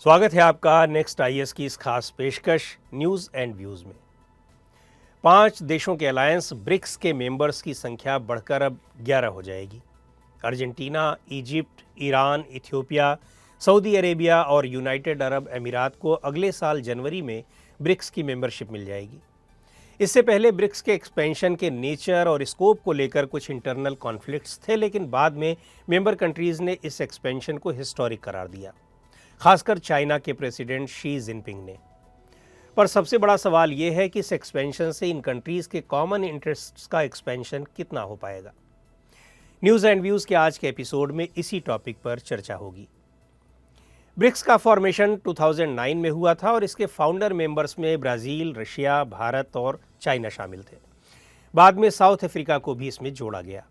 स्वागत है आपका नेक्स्ट आईएएस की इस खास पेशकश न्यूज़ एंड व्यूज़ में। 5 देशों के अलायंस ब्रिक्स के मेंबर्स की संख्या बढ़कर अब 11 हो जाएगी। Argentina, Egypt, Iran, Ethiopia, Saudi Arabia और यूनाइटेड अरब अमीरात को अगले साल जनवरी में ब्रिक्स की मेंबरशिप मिल जाएगी। इससे पहले ब्रिक्स के एक्सपेंशन के नेचर और स्कोप को लेकर कुछ इंटरनल कॉन्फ्लिक्ट्स थे, लेकिन बाद में मेंबर कंट्रीज़ ने इस एक्सपेंशन को हिस्टोरिक करार दिया, खासकर चाइना के प्रेसिडेंट शी जिनपिंग ने। पर सबसे बड़ा सवाल यह है कि इस एक्सपेंशन से इन कंट्रीज़ के कॉमन इंटरेस्ट्स का एक्सपेंशन कितना हो पाएगा। न्यूज़ एंड व्यूज़ के आज के एपिसोड में इसी टॉपिक पर चर्चा होगी। ब्रिक्स का फॉर्मेशन 2009 में हुआ था और इसके फाउंडर मेंबर्स में ब्राज़ील, रशिया, भारत और चाइना शामिल थे। बाद में साउथ अफ्रीका को भी इसमें जोड़ा गया।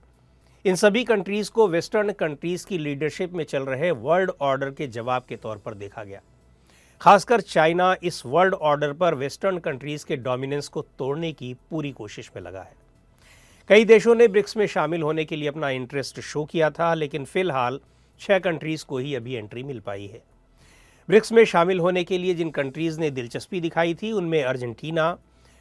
इन सभी कंट्रीज़ को वेस्टर्न कंट्रीज़ की लीडरशिप में चल रहे वर्ल्ड ऑर्डर के जवाब के तौर पर देखा गया। खासकर चाइना इस वर्ल्ड ऑर्डर पर वेस्टर्न कंट्रीज़ के डोमिनेंस को तोड़ने की पूरी कोशिश में लगा है। कई देशों ने ब्रिक्स में शामिल होने के लिए अपना इंटरेस्ट शो किया था, लेकिन फिलहाल 6 कंट्रीज़ को ही अभी एंट्री मिल पाई है। ब्रिक्स में शामिल होने के लिए जिन कंट्रीज़ ने दिलचस्पी दिखाई थी उनमें Argentina,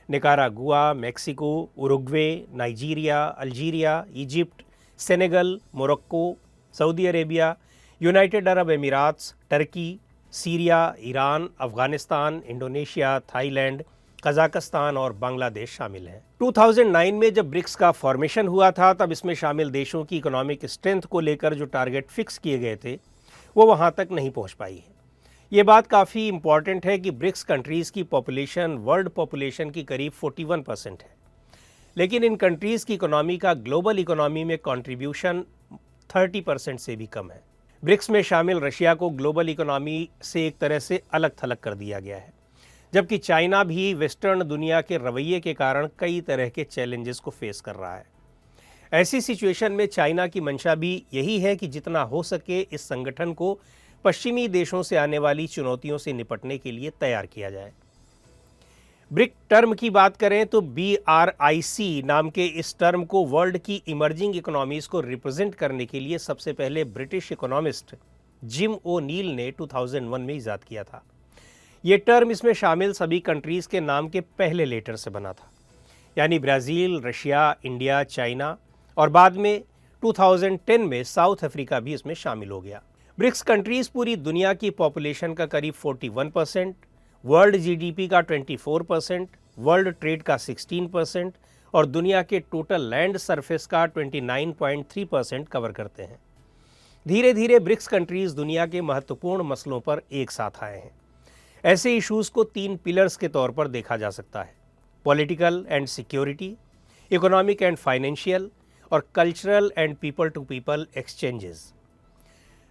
Nicaragua, Mexico, Uruguay, Nigeria, Algeria, Egypt, Senegal, Morocco, Saudi Arabia, United Arab Emirates, Turkey, Syria, Iran, Afghanistan, Indonesia, Thailand, Kazakhstan और बांग्लादेश शामिल हैं। 2009 में जब ब्रिक्स का फॉर्मेशन हुआ था तब इसमें शामिल देशों की इकोनॉमिक स्ट्रेंथ को लेकर जो टारगेट फिक्स किए गए थे वो वहाँ तक नहीं पहुँच पाई है। ये बात काफ़ी इम्पॉर्टेंट है कि ब्रिक्स कंट्रीज़ की पॉपुलेशन वर्ल्ड पॉपुलेशन की करीब 41% है, लेकिन इन कंट्रीज़ की इकोनॉमी का ग्लोबल इकोनॉमी में कंट्रीब्यूशन 30% से भी कम है। ब्रिक्स में शामिल रशिया को ग्लोबल इकोनॉमी से एक तरह से अलग थलग कर दिया गया है, जबकि चाइना भी वेस्टर्न दुनिया के रवैये के कारण कई तरह के चैलेंजेस को फेस कर रहा है। ऐसी सिचुएशन में चाइना की मंशा भी यही है कि जितना हो सके इस संगठन को पश्चिमी देशों से आने वाली चुनौतियों से निपटने के लिए तैयार किया जाए। ब्रिक टर्म की बात करें तो BRIC नाम के इस टर्म को वर्ल्ड की इमर्जिंग इकोनॉमीज को रिप्रेजेंट करने के लिए सबसे पहले ब्रिटिश इकोनॉमिस्ट जिम ओ'नील ने 2001 में इजाद किया था। ये टर्म इसमें शामिल सभी कंट्रीज़ के नाम के पहले लेटर से बना था, यानी ब्राज़ील, रशिया, इंडिया, चाइना और बाद में 2010 में साउथ अफ्रीका भी इसमें शामिल हो गया। ब्रिक्स कंट्रीज़ पूरी दुनिया की पॉपुलेशन का करीब 41%, वर्ल्ड GDP का 24%, वर्ल्ड ट्रेड का 16% और दुनिया के टोटल लैंड सरफेस का 29.3% कवर करते हैं। धीरे धीरे ब्रिक्स कंट्रीज़ दुनिया के महत्वपूर्ण मसलों पर एक साथ आए हैं। ऐसे इश्यूज़ को 3 पिलर्स के तौर पर देखा जा सकता है: political and security, economic and financial और cultural and people to people exchanges.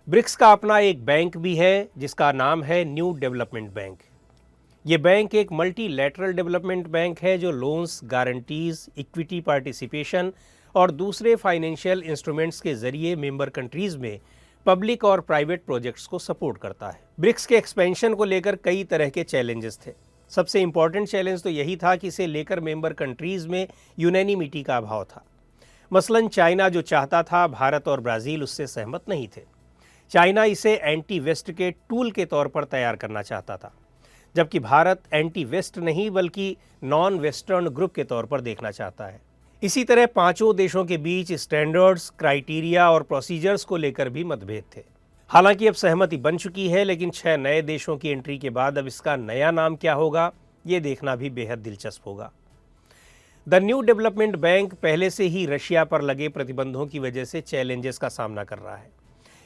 BRICS का अपना एक बैंक भी है जिसका नाम है न्यू डेवलपमेंट बैंक। ये बैंक एक मल्टीलैटरल डेवलपमेंट बैंक है जो लोन्स, गारंटीज, इक्विटी पार्टिसिपेशन और दूसरे फाइनेंशियल इंस्ट्रूमेंट्स के जरिए मेंबर कंट्रीज़ में पब्लिक और प्राइवेट प्रोजेक्ट्स को सपोर्ट करता है। ब्रिक्स के एक्सपेंशन को लेकर कई तरह के चैलेंजेस थे। सबसे इम्पॉर्टेंट चैलेंज तो यही था कि इसे लेकर मेंबर कंट्रीज़ में यूनैनिमिटी का अभाव था। मसलन चाइना जो चाहता था, भारत और ब्राज़ील उससे सहमत नहीं थे। चाइना इसे एंटी वेस्ट के टूल के तौर पर तैयार करना चाहता था, जबकि भारत एंटी वेस्ट नहीं बल्कि नॉन वेस्टर्न ग्रुप के तौर पर देखना चाहता है। इसी तरह 5 देशों के बीच स्टैंडर्ड्स, क्राइटेरिया और प्रोसीजर्स को लेकर भी मतभेद थे। हालांकि अब सहमति बन चुकी है, लेकिन 6 नए देशों की एंट्री के बाद अब इसका नया नाम क्या होगा ये देखना भी बेहद दिलचस्प होगा। द न्यू डेवलपमेंट बैंक पहले से ही रशिया पर लगे प्रतिबंधों की वजह से चैलेंजेस का सामना कर रहा है।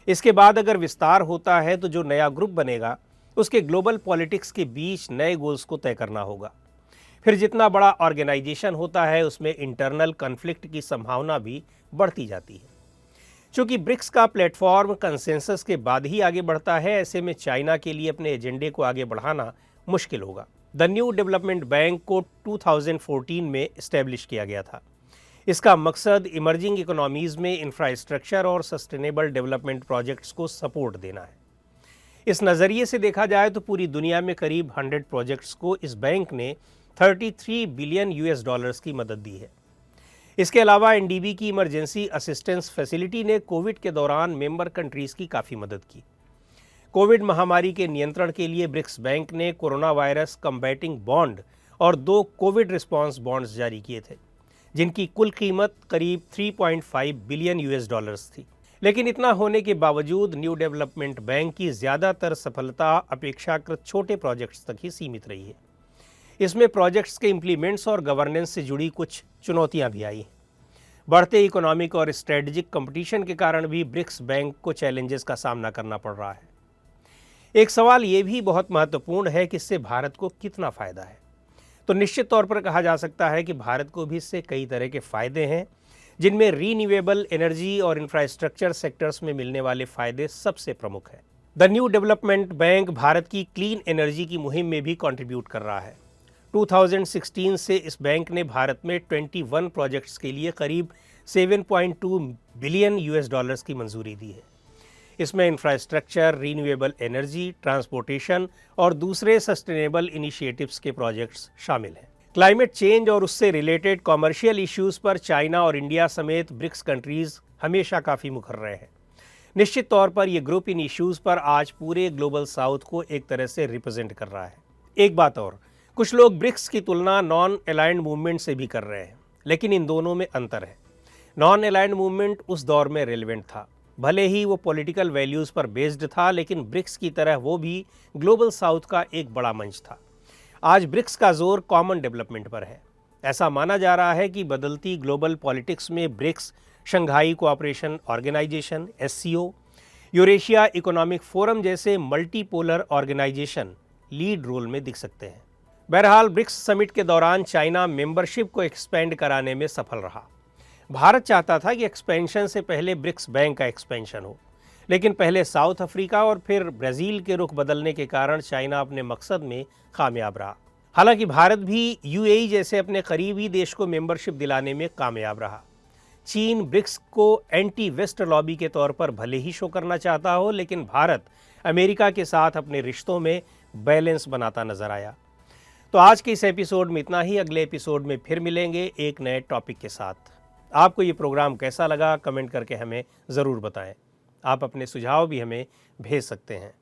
इसके बाद अगर विस्तार होता है तो जो नया ग्रुप बनेगा उसके ग्लोबल पॉलिटिक्स के बीच नए गोल्स को तय करना होगा। फिर जितना बड़ा ऑर्गेनाइजेशन होता है उसमें इंटरनल कॉन्फ्लिक्ट की संभावना भी बढ़ती जाती है। चूँकि ब्रिक्स का प्लेटफॉर्म कंसेंसस के बाद ही आगे बढ़ता है, ऐसे में चाइना के लिए अपने एजेंडे को आगे बढ़ाना मुश्किल होगा। द न्यू डेवलपमेंट बैंक को 2014 में इस्टेब्लिश किया गया था। इसका मकसद इमर्जिंग इकोनॉमीज़ में इंफ्रास्ट्रक्चर और सस्टेनेबल डेवलपमेंट प्रोजेक्ट्स को सपोर्ट देना है। इस नज़रिए से देखा जाए तो पूरी दुनिया में करीब 100 प्रोजेक्ट्स को इस बैंक ने 33 बिलियन US की मदद दी है। इसके अलावा NDB की इमरजेंसी असिस्टेंस फैसिलिटी ने कोविड के दौरान मेंबर कंट्रीज़ की काफ़ी मदद की। कोविड महामारी के नियंत्रण के लिए ब्रिक्स बैंक ने कोरोना वायरस कम्बैटिंग बॉन्ड और 2 कोविड रिस्पांस बॉन्ड्स जारी किए थे, जिनकी कुल कीमत करीब 3.5 बिलियन यूएस डॉलर्स थी। लेकिन इतना होने के बावजूद न्यू डेवलपमेंट बैंक की ज़्यादातर सफलता अपेक्षाकृत छोटे प्रोजेक्ट्स तक ही सीमित रही है। इसमें प्रोजेक्ट्स के इम्प्लीमेंट्स और गवर्नेंस से जुड़ी कुछ चुनौतियां भी आई। बढ़ते इकोनॉमिक और स्ट्रेटजिक कंपटीशन के कारण भी ब्रिक्स बैंक को चैलेंजेस का सामना करना पड़ रहा है। एक सवाल ये भी बहुत महत्वपूर्ण है कि इससे भारत को कितना फ़ायदा है। तो निश्चित तौर पर कहा जा सकता है कि भारत को भी इससे कई तरह के फ़ायदे हैं, जिनमें रीन्यूएबल एनर्जी और इंफ्रास्ट्रक्चर सेक्टर्स में मिलने वाले फ़ायदे सबसे प्रमुख हैं। The new Development bank Bharat की क्लीन एनर्जी की मुहिम में भी कंट्रीब्यूट कर रहा है। 2016 से इस बैंक ने भारत में 21 प्रोजेक्ट्स के लिए करीब 7.2 बिलियन यूएस डॉलर्स की मंजूरी दी है। इसमें इंफ्रास्ट्रक्चर, रीन्यूएबल एनर्जी, ट्रांसपोर्टेशन और दूसरे सस्टेनेबल इनिशिएटिव्स के प्रोजेक्ट्स शामिल हैं। क्लाइमेट चेंज और उससे रिलेटेड कॉमर्शियल इश्यूज़ पर चाइना और इंडिया समेत ब्रिक्स कंट्रीज़ हमेशा काफ़ी मुखर रहे हैं। निश्चित तौर पर यह ग्रुप इन इश्यूज़ पर आज पूरे ग्लोबल साउथ को एक तरह से रिप्रेजेंट कर रहा है। एक बात और, कुछ लोग ब्रिक्स की तुलना नॉन अलाइंड मूवमेंट से भी कर रहे हैं, लेकिन इन दोनों में अंतर है। नॉन अलाइंड मूवमेंट उस दौर में रेलेवेंट था, भले ही वो पॉलिटिकल वैल्यूज़ पर बेस्ड था, लेकिन ब्रिक्स की तरह वो भी ग्लोबल साउथ का एक बड़ा मंच था। आज ब्रिक्स का जोर कॉमन डेवलपमेंट पर है। ऐसा माना जा रहा है कि बदलती ग्लोबल पॉलिटिक्स में BRICS, Shanghai cooperation organisation (SCO), Eurasia economic forum जैसे मल्टीपोलर ऑर्गेनाइजेशन लीड रोल में दिख सकते हैं। बहरहाल, ब्रिक्स समिट के दौरान चाइना मेंबरशिप को एक्सपेंड कराने में सफल रहा। भारत चाहता था कि एक्सपेंशन से पहले ब्रिक्स बैंक का एक्सपेंशन हो, लेकिन पहले साउथ अफ्रीका और फिर ब्राज़ील के रुख बदलने के कारण चाइना अपने मकसद में कामयाब रहा। हालांकि भारत भी UAE जैसे अपने करीबी देश को मेंबरशिप दिलाने में कामयाब रहा। चीन ब्रिक्स को एंटी वेस्ट लॉबी के तौर पर भले ही शो करना चाहता हो, लेकिन भारत अमेरिका के साथ अपने रिश्तों में बैलेंस बनाता नजर आया। तो आज के इस एपिसोड में इतना ही। अगले एपिसोड में फिर मिलेंगे एक नए टॉपिक के साथ। आपको ये प्रोग्राम कैसा लगा, कमेंट करके हमें ज़रूर बताएं। आप अपने सुझाव भी हमें भेज सकते हैं।